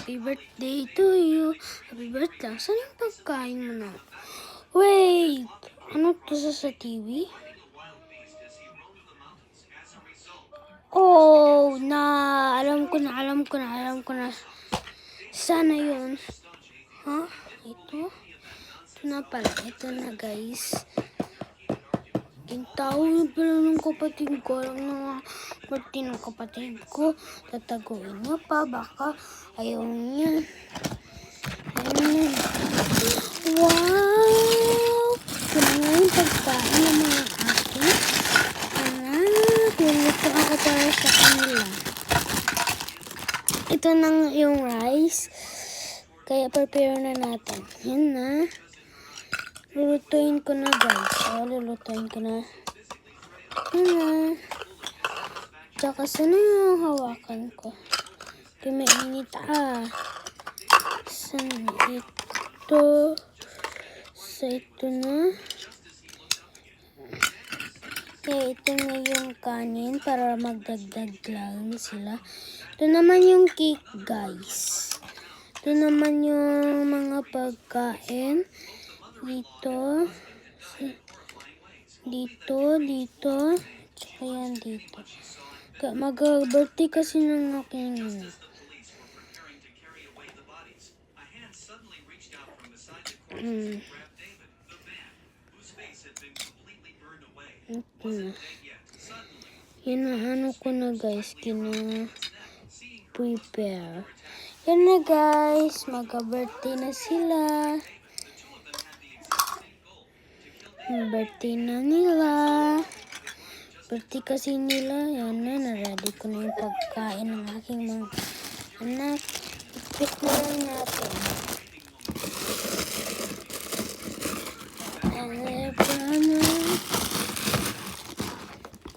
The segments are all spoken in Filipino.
Happy birthday to you. Happy birthday. Saan yung pagkain mo na? Wait! Ano to sa TV? Oh, alam ko na. Sana yun. Ha? Ito? Ito na pala. Ito na, guys. Kintaw niya pala ng kapatid ko. Alam na birthday ng kapatid ko. Tataguin niya pa. Baka ayaw niya. Wow! Ito na yung pagkain ng mga akin. Luluto ako para sa kanila. Ito na yung rice. Kaya prepare na natin. Yan na. Lulutuin ko na, guys. Lulutuin ko na. Yan na. Tsaka saan yung hawakan ko? Kaya mainit Saan ito? Sa ito na. Kaya ito na yung kanin para magdagdag lang sila. Ito naman yung cake, guys. Ito naman yung mga pagkain. Dito. Tsaka yan dito. Mag-birthday kasi ng aking Yan na ko na, guys. Prepare. Yan na, guys. Mag-birthday na sila. Birthday na nila. Birthday kasi nila. Yan na. Naready ko na yung pagkain ng aking mga anak. I-pick na lang natin.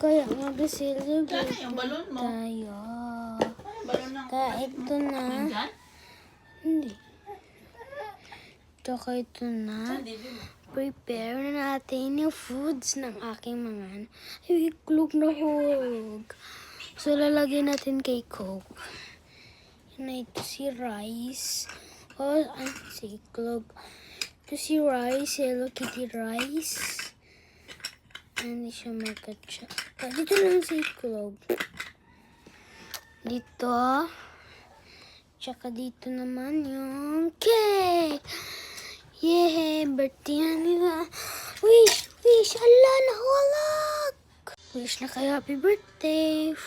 Kaya mag-celebrate tayo. Kaya ito na. Hindi. Tsaka ito na. Prepare na natin yung foods ng aking mga iklog na hog. So, lalagyan natin kay Coke. Yan na ito si rice. Si iklog. Ito si rice. Hello Kitty rice. Hindi siya magkatsa. Dito lang si iklog. Dito. Tsaka dito naman yung cake. Yay! Birthday na nila. Wish! Ala, nahulag! Wish na kayo happy birthday.